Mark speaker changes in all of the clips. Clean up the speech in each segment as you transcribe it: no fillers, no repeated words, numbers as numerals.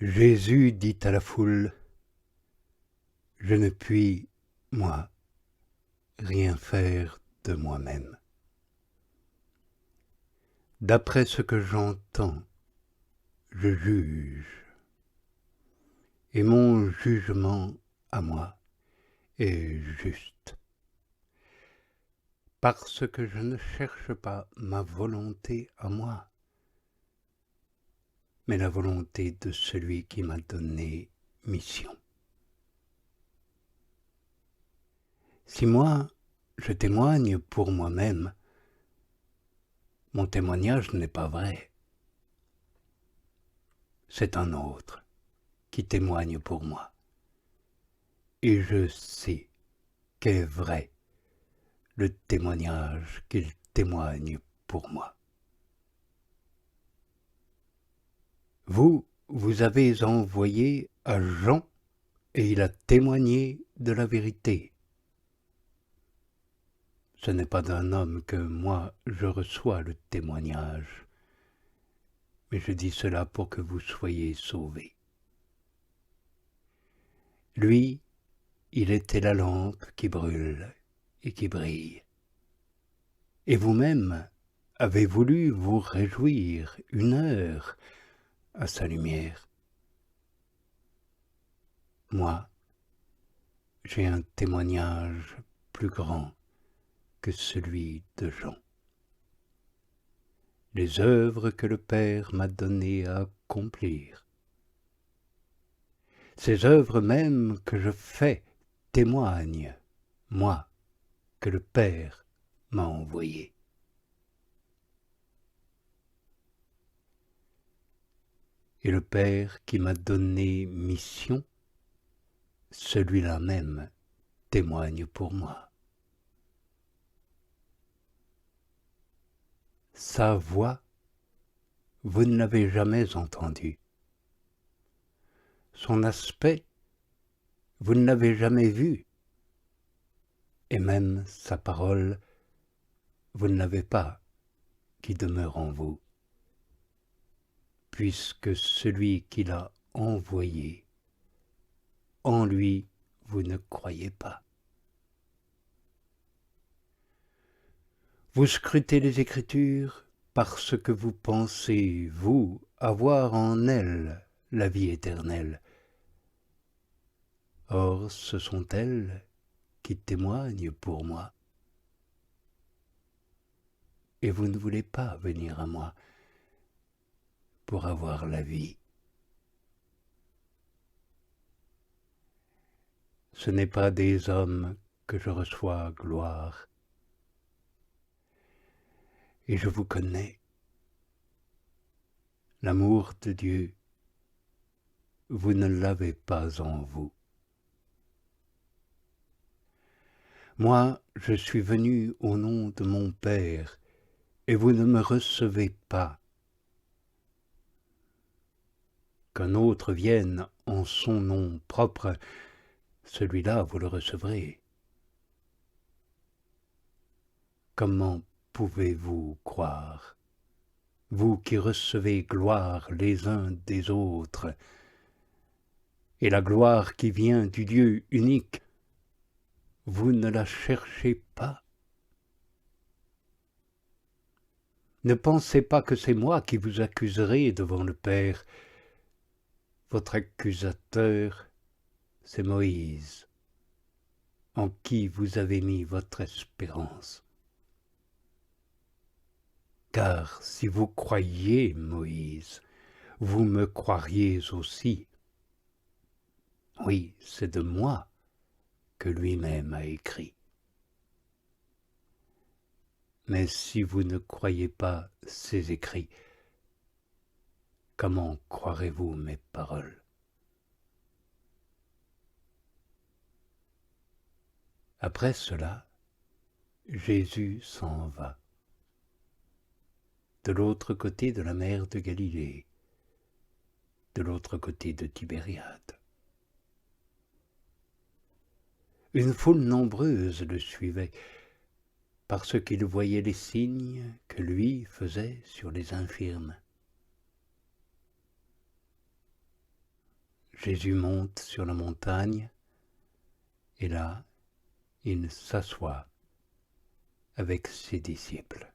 Speaker 1: Jésus dit à la foule: « Je ne puis, moi, rien faire de moi-même. D'après ce que j'entends, je juge, et mon jugement à moi est juste, parce que je ne cherche pas ma volonté à moi, mais la volonté de celui qui m'a donné mission. Si moi, je témoigne pour moi-même, mon témoignage n'est pas vrai. C'est un autre qui témoigne pour moi. Et je sais qu'est vrai le témoignage qu'il témoigne pour moi. Vous avez envoyé à Jean, et il a témoigné de la vérité. Ce n'est pas d'un homme que moi je reçois le témoignage, mais je dis cela pour que vous soyez sauvés. Lui, il était la lampe qui brûle et qui brille. Et vous-même avez voulu vous réjouir une heure à sa lumière. Moi, j'ai un témoignage plus grand que celui de Jean. Les œuvres que le Père m'a donné à accomplir, ces œuvres mêmes que je fais témoignent, moi, que le Père m'a envoyé. Et le Père qui m'a donné mission, celui-là même témoigne pour moi. Sa voix, vous ne l'avez jamais entendue. Son aspect, vous ne l'avez jamais vu. Et même sa parole, vous ne l'avez pas, qui demeure en vous, puisque celui qui l'a envoyé, en lui vous ne croyez pas. Vous scrutez les Écritures parce que vous pensez, vous, avoir en elles la vie éternelle. Or, ce sont elles qui témoignent pour moi. Et vous ne voulez pas venir à moi pour avoir la vie. Ce n'est pas des hommes que je reçois gloire. Et je vous connais. L'amour de Dieu, vous ne l'avez pas en vous. Moi, je suis venu au nom de mon Père, et vous ne me recevez pas. Qu'un autre vienne en son nom propre, celui-là vous le recevrez. Comment pouvez-vous croire, vous qui recevez gloire les uns des autres, et la gloire qui vient du Dieu unique, vous ne la cherchez pas? Ne pensez pas que c'est moi qui vous accuserai devant le Père. Votre accusateur, c'est Moïse, en qui vous avez mis votre espérance. Car si vous croyiez Moïse, vous me croiriez aussi. Oui, c'est de moi que lui-même a écrit. Mais si vous ne croyez pas ces écrits, comment croirez-vous mes paroles? Après cela, Jésus s'en va, de l'autre côté de la mer de Galilée, de l'autre côté de Tibériade. Une foule nombreuse le suivait, parce qu'il voyait les signes que lui faisait sur les infirmes. Jésus monte sur la montagne, et là, il s'assoit avec ses disciples.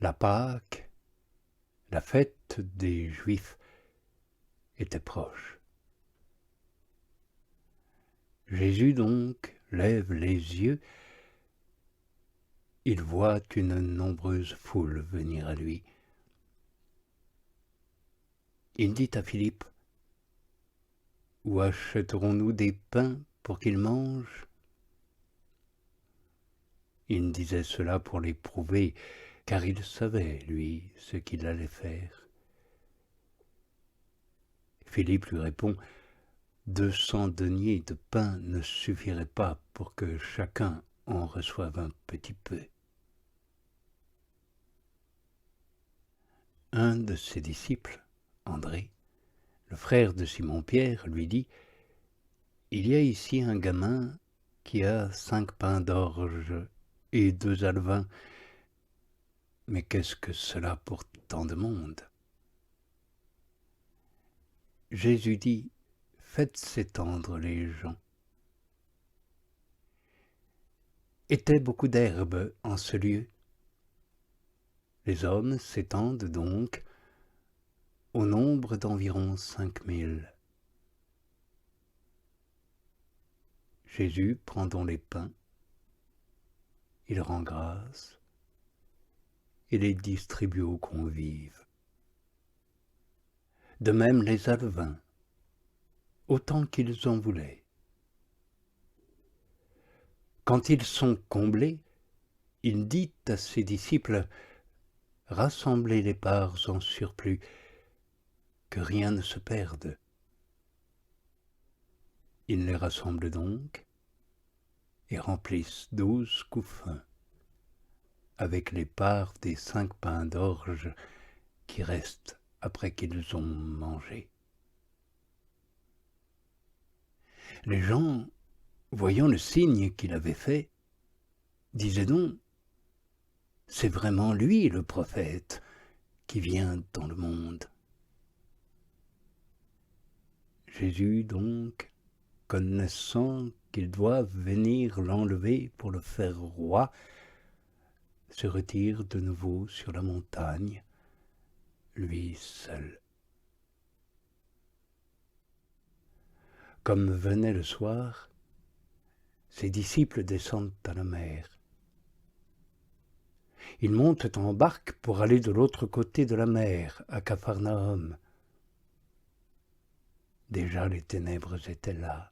Speaker 1: La Pâque, la fête des Juifs, était proche. Jésus donc lève les yeux, il voit une nombreuse foule venir à lui. Il dit à Philippe, « Où achèterons-nous des pains pour qu'ils mangent ?» Il disait cela pour l'éprouver, car il savait, lui, ce qu'il allait faire. Philippe lui répond, « 200 deniers de pain ne suffiraient pas pour que chacun en reçoive un petit peu. » Un de ses disciples, André, le frère de Simon-Pierre, lui dit, « Il y a ici un gamin qui a 5 pains d'orge et 2 alevins. Mais qu'est-ce que cela pour tant de monde ?» Jésus dit, « Faites s'étendre les gens. » Était beaucoup d'herbe en ce lieu. Les hommes s'étendent donc au nombre d'environ 5000. Jésus prend donc les pains, il rend grâce et les distribue aux convives. De même les alevins, autant qu'ils en voulaient. Quand ils sont comblés, il dit à ses disciples, « Rassemblez les parts en surplus, que rien ne se perde. » Ils les rassemblent donc et remplissent 12 couffins avec les parts des 5 pains d'orge qui restent après qu'ils ont mangé. Les gens, voyant le signe qu'il avait fait, disaient donc, « C'est vraiment lui le prophète qui vient dans le monde. » Jésus donc, connaissant qu'ils doivent venir l'enlever pour le faire roi, se retire de nouveau sur la montagne, lui seul. Comme venait le soir, ses disciples descendent à la mer. Ils montent en barque pour aller de l'autre côté de la mer, à Capharnaüm. Déjà les ténèbres étaient là,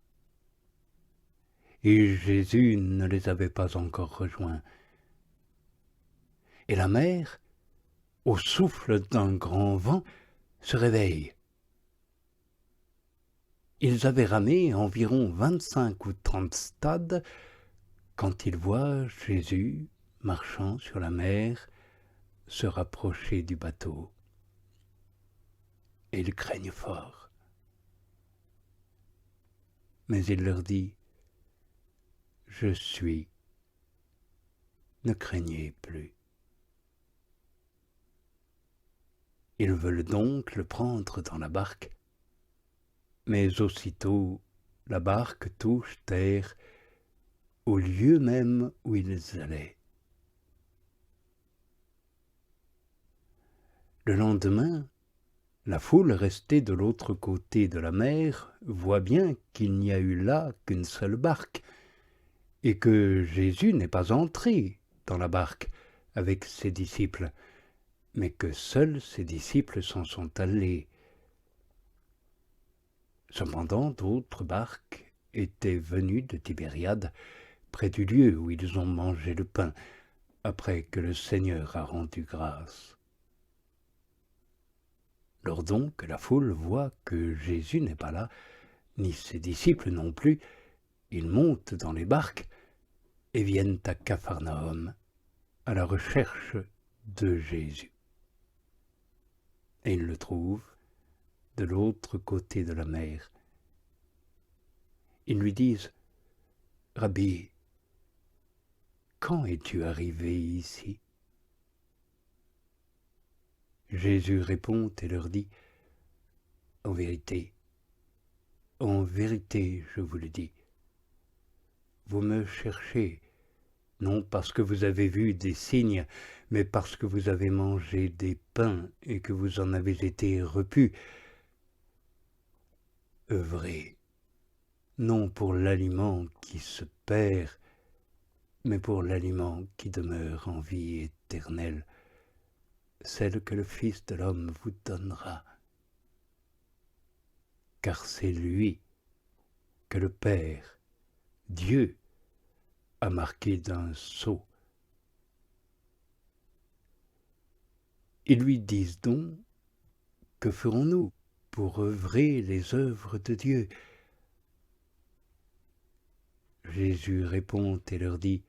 Speaker 1: et Jésus ne les avait pas encore rejoints. Et la mer, au souffle d'un grand vent, se réveille. Ils avaient ramé environ 25 ou 30 stades quand ils voient Jésus, marchant sur la mer, se rapprocher du bateau. Et ils craignent fort. Mais il leur dit, « Je suis, ne craignez plus. » Ils veulent donc le prendre dans la barque, mais aussitôt la barque touche terre au lieu même où ils allaient. Le lendemain, la foule restée de l'autre côté de la mer voit bien qu'il n'y a eu là qu'une seule barque, et que Jésus n'est pas entré dans la barque avec ses disciples, mais que seuls ses disciples s'en sont allés. Cependant, d'autres barques étaient venues de Tibériade, près du lieu où ils ont mangé le pain, après que le Seigneur a rendu grâce. Lors donc que la foule voit que Jésus n'est pas là, ni ses disciples non plus, ils montent dans les barques et viennent à Capharnaüm, à la recherche de Jésus. Et ils le trouvent de l'autre côté de la mer. Ils lui disent, « Rabbi, quand es-tu arrivé ici ?» Jésus répond et leur dit, en vérité, je vous le dis, vous me cherchez, non parce que vous avez vu des signes, mais parce que vous avez mangé des pains et que vous en avez été repus. Œuvrez, non pour l'aliment qui se perd, mais pour l'aliment qui demeure en vie éternelle, celle que le Fils de l'homme vous donnera. Car c'est lui que le Père, Dieu, a marqué d'un sceau. Ils lui disent donc, que ferons-nous pour œuvrer les œuvres de Dieu? Jésus répond et leur dit,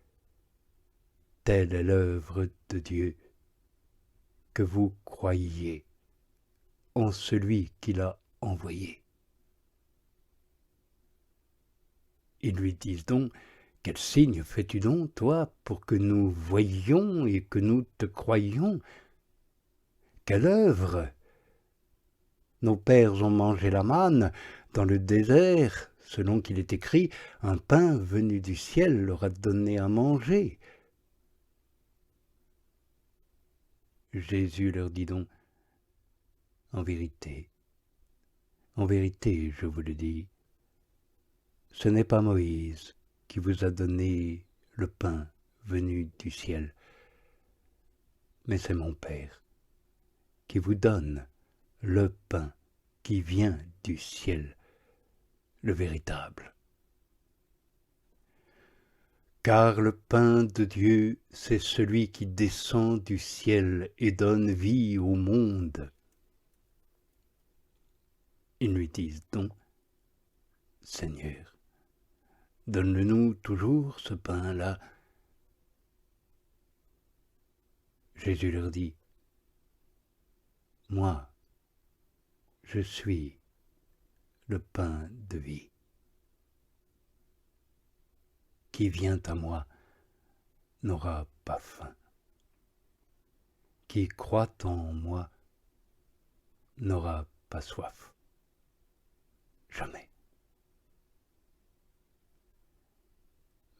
Speaker 1: telle est l'œuvre de Dieu, que vous croyiez en celui qui l'a envoyé. Ils lui disent donc, quel signe fais-tu donc, toi, pour que nous voyions et que nous te croyions? Quelle œuvre? Nos pères ont mangé la manne dans le désert, selon qu'il est écrit, un pain venu du ciel leur a donné à manger. Jésus leur dit donc, en vérité, je vous le dis, ce n'est pas Moïse qui vous a donné le pain venu du ciel, mais c'est mon Père qui vous donne le pain qui vient du ciel, le véritable. Car le pain de Dieu, c'est celui qui descend du ciel et donne vie au monde. Ils lui disent donc, Seigneur, donne-nous toujours ce pain-là. Jésus leur dit, moi, je suis le pain de vie. Qui vient à moi n'aura pas faim. Qui croit en moi n'aura pas soif. Jamais.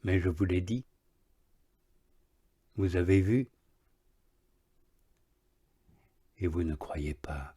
Speaker 1: Mais je vous l'ai dit, vous avez vu, et vous ne croyez pas.